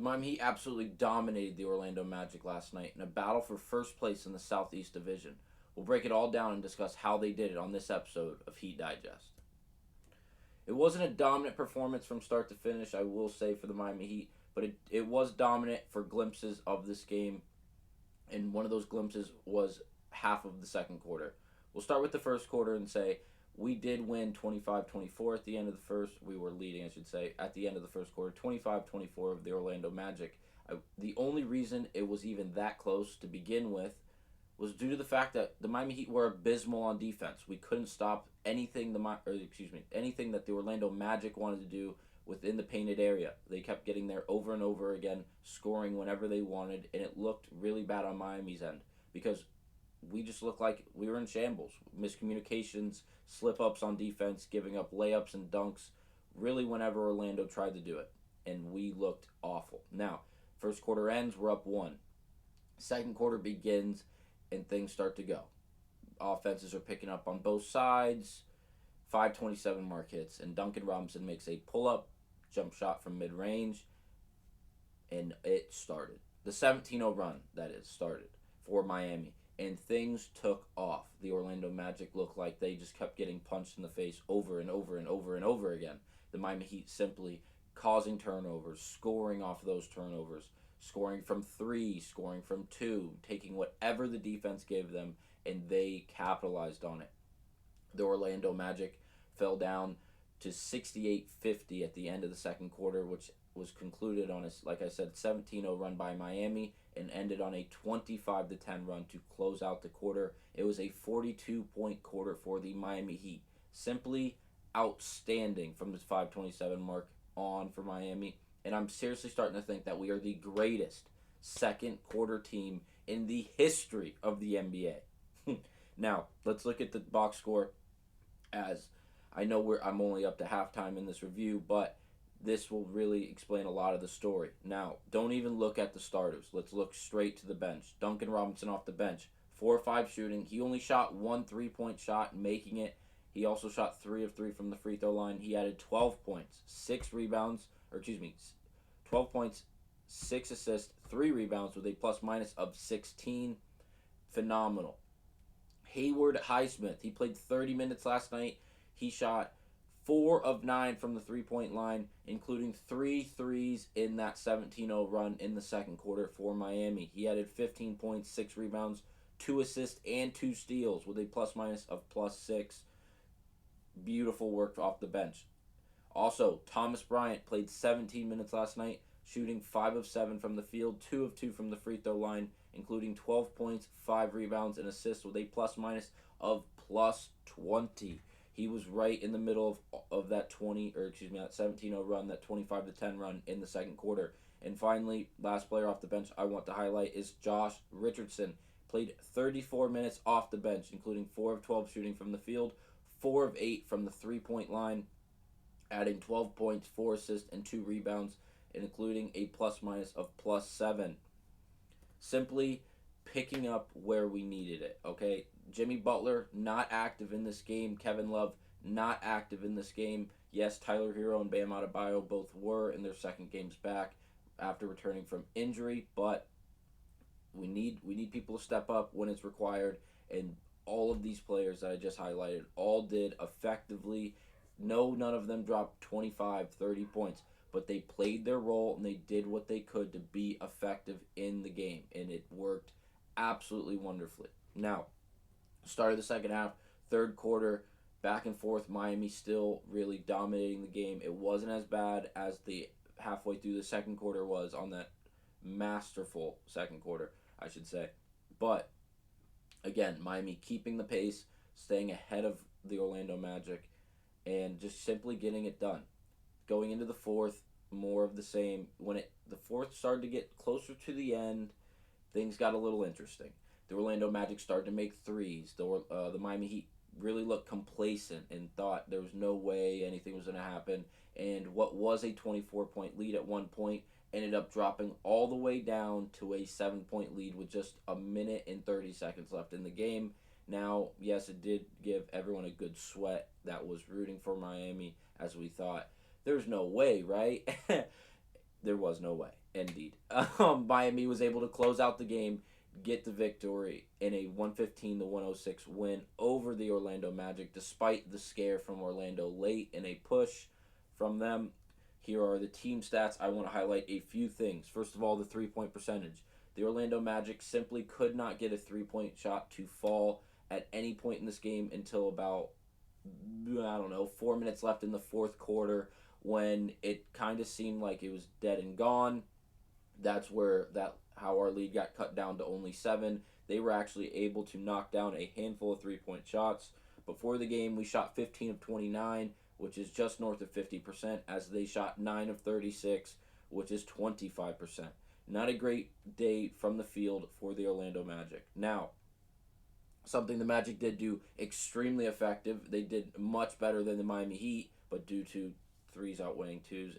Miami Heat absolutely dominated the Orlando Magic last night in a battle for first place in the Southeast Division. We'll break it all down and discuss how they did it on this episode of Heat Digest. It wasn't a dominant performance from start to finish, I will say, for the Miami Heat, but it was dominant for glimpses of this game, and one of those glimpses was half of the second quarter. We'll start with the first quarter and say we did win 25-24 at the end of the first. We were leading, I should say, at the end of the first quarter, 25-24 of the Orlando Magic. The only reason it was even that close to begin with was due to the fact that the Miami Heat were abysmal on defense. We couldn't stop anything anything that the Orlando Magic wanted to do within the painted area. They kept getting there over and over again, scoring whenever they wanted, and it looked really bad on Miami's end because we just looked like we were in shambles. Miscommunications, slip-ups on defense, giving up layups and dunks, really whenever Orlando tried to do it, and we looked awful. Now, first quarter ends, we're up 1. Second quarter begins, and things start to go. Offenses are picking up on both sides. 5:27 mark hits, and Duncan Robinson makes a pull-up jump shot from mid-range, and it started. The 17-0 run, that is, started for Miami, and things took off. The Orlando Magic looked like they just kept getting punched in the face over and over and over and over again. The Miami Heat simply causing turnovers, scoring off those turnovers, scoring from 3, scoring from 2, taking whatever the defense gave them, and they capitalized on it. The Orlando Magic fell down to 68-50 at the end of the second quarter, which was concluded on a, like I said, 17-0 run by Miami and ended on a 25-10 run to close out the quarter. It was a 42-point quarter for the Miami Heat. Simply outstanding from this 5:27 mark on for Miami. And I'm seriously starting to think that we are the greatest second quarter team in the history of the NBA. Now, let's look at the box score, as I know I'm only up to halftime in this review, but this will really explain a lot of the story. Now, don't even look at the starters. Let's look straight to the bench. Duncan Robinson off the bench, 4 of 5 shooting. He only shot 1 3-point shot, making it. He also shot 3 of 3 from the free throw line. He added 12 points, 12 points, 6 assists, 3 rebounds with a plus-minus of 16. Phenomenal. Hayward Highsmith, he played 30 minutes last night. He shot 4 of 9 from the 3-point line, including 3 threes in that 17-0 run in the second quarter for Miami. He added 15 points, 6 rebounds, 2 assists, and 2 steals with a plus-minus of +6. Beautiful work off the bench. Also, Thomas Bryant played 17 minutes last night, shooting 5 of 7 from the field, 2 of 2 from the free throw line, including 12 points, 5 rebounds, and assists with a plus-minus of +20. He was right in the middle of that that 17-0 run, that 25-10 run in the second quarter. And finally, last player off the bench I want to highlight is Josh Richardson. Played 34 minutes off the bench, including 4 of 12 shooting from the field, 4 of 8 from the 3-point line, adding 12 points, 4 assists, and 2 rebounds, and including a plus-minus of +7. Simply picking up where we needed it, okay? Jimmy Butler, not active in this game. Kevin Love, not active in this game. Yes, Tyler Hero and Bam Adebayo both were in their second games back after returning from injury, but we need people to step up when it's required, and all of these players that I just highlighted all did effectively. No, none of them dropped 25, 30 points, but they played their role and they did what they could to be effective in the game, and it worked absolutely wonderfully. Now, start of the second half, third quarter, back and forth, Miami still really dominating the game. It wasn't as bad as the halfway through the second quarter was on that masterful second quarter, I should say. But, again, Miami keeping the pace, staying ahead of the Orlando Magic, and just simply getting it done. Going into the fourth, more of the same. When the fourth started to get closer to the end, things got a little interesting. The Orlando Magic started to make threes. The Miami Heat really looked complacent and thought there was no way anything was going to happen. And what was a 24-point lead at one point ended up dropping all the way down to a 7-point lead with just a minute and 30 seconds left in the game. Now, yes, it did give everyone a good sweat that was rooting for Miami, as we thought, there's no way, right? There was no way. Indeed. Miami was able to close out the game, get the victory in a 115 to 106 win over the Orlando Magic, despite the scare from Orlando late in a push from them. Here are the team stats. I want to highlight a few things. First of all, the 3-point percentage. The Orlando Magic simply could not get a 3-point shot to fall at any point in this game until about, 4 minutes left in the fourth quarter, when it kind of seemed like it was dead and gone. That's how our lead got cut down to only 7. They were actually able to knock down a handful of 3-point shots. Before the game, we shot 15 of 29, which is just north of 50%, as they shot 9 of 36, which is 25%. Not a great day from the field for the Orlando Magic. Now, something the Magic did do extremely effective. They did much better than the Miami Heat, but due to threes outweighing twos,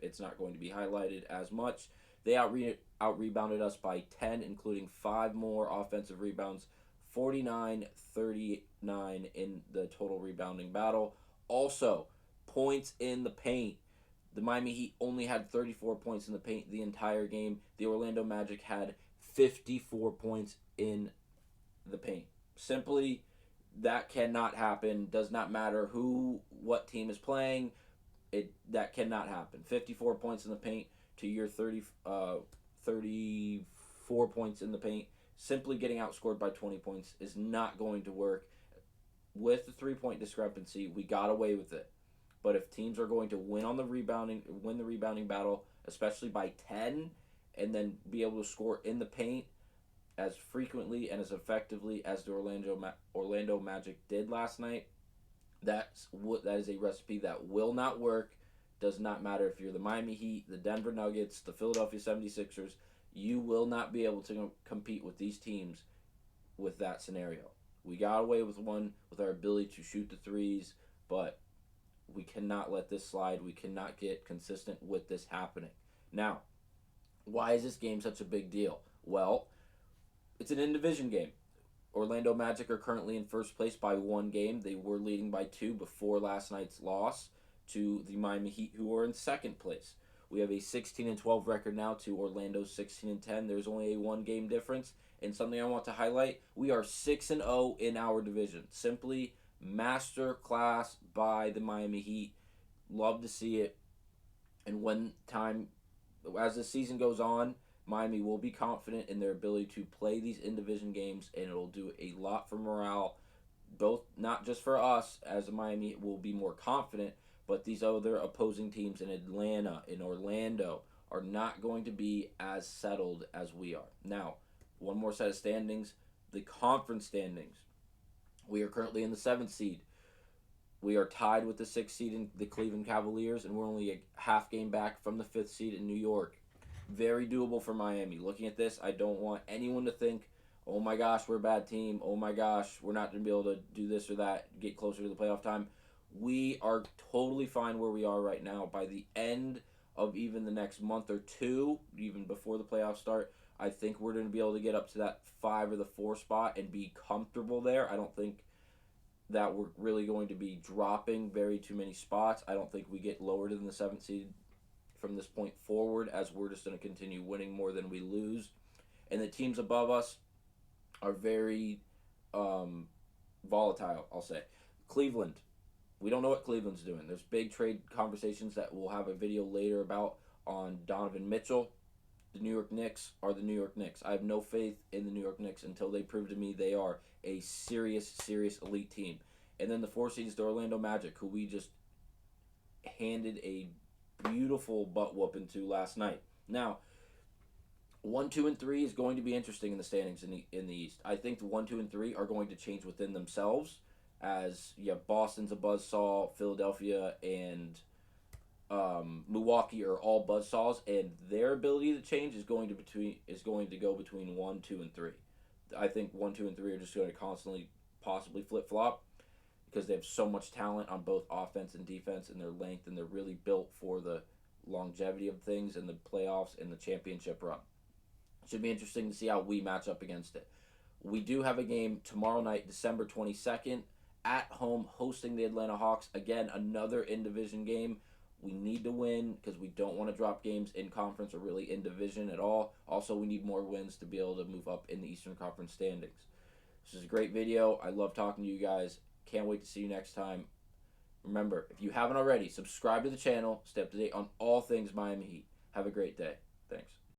it's not going to be highlighted as much. They out-rebounded us by 10, including 5 more offensive rebounds, 49-39 in the total rebounding battle. Also, points in the paint. The Miami Heat only had 34 points in the paint the entire game. The Orlando Magic had 54 points in the paint. Simply, that cannot happen. Does not matter what team is playing. That cannot happen. 54 points in the paint to your 34 points in the paint. Simply getting outscored by 20 points is not going to work. With the 3-point discrepancy, we got away with it. But if teams are going to win the rebounding battle, especially by 10, and then be able to score in the paint as frequently and as effectively as the Orlando Magic did last night, that is a recipe that will not work. Does not matter if you're the Miami Heat, the Denver Nuggets, the Philadelphia 76ers. You will not be able to compete with these teams with that scenario. We got away with one with our ability to shoot the threes, but we cannot let this slide. We cannot get consistent with this happening. Now, why is this game such a big deal? Well, it's an in-division game. Orlando Magic are currently in first place by 1 game. They were leading by 2 before last night's loss to the Miami Heat, who are in second place. We have a 16-12 record now to Orlando's 16-10. There's only a 1-game difference. And something I want to highlight, we are 6-0 in our division. Simply master class by the Miami Heat. Love to see it. And as the season goes on, Miami will be confident in their ability to play these in-division games, and it'll do a lot for morale, both not just for us, as Miami will be more confident, but these other opposing teams in Atlanta, in Orlando, are not going to be as settled as we are. Now, one more set of standings, the conference standings. We are currently in the 7th seed. We are tied with the 6th seed in the Cleveland Cavaliers, and we're only a half game back from the 5th seed in New York. Very doable for Miami. Looking at this, I don't want anyone to think, oh my gosh, we're a bad team. Oh my gosh, we're not going to be able to do this or that, get closer to the playoff time. We are totally fine where we are right now. By the end of even the next month or 2, even before the playoffs start, I think we're going to be able to get up to that 5 or the 4 spot and be comfortable there. I don't think that we're really going to be dropping too many spots. I don't think we get lower than the 7th seed from this point forward, as we're just going to continue winning more than we lose. And the teams above us are very volatile, I'll say. Cleveland. We don't know what Cleveland's doing. There's big trade conversations that we'll have a video later about on Donovan Mitchell. The New York Knicks are the New York Knicks. I have no faith in the New York Knicks until they prove to me they are a serious elite team. And then the 4 seed is the Orlando Magic, who we just handed a beautiful butt whooping to last night. Now, 1, 2, and 3 is going to be interesting in the standings in the East. I think the 1, 2, and 3 are going to change within themselves, as Boston's a buzzsaw, Philadelphia and Milwaukee are all buzzsaws, and their ability to change is going to go between 1, 2, and 3. I think 1, 2, and 3 are just going to constantly possibly flip flop, because they have so much talent on both offense and defense, and their length, and they're really built for the longevity of things and the playoffs and the championship run. It should be interesting to see how we match up against it. We do have a game tomorrow night, December 22nd, at home, hosting the Atlanta Hawks. Again, another in-division game. We need to win because we don't want to drop games in conference or really in division at all. Also, we need more wins to be able to move up in the Eastern Conference standings. This is a great video. I love talking to you guys. Can't wait to see you next time. Remember, if you haven't already, subscribe to the channel. Stay up to date on all things Miami Heat. Have a great day. Thanks.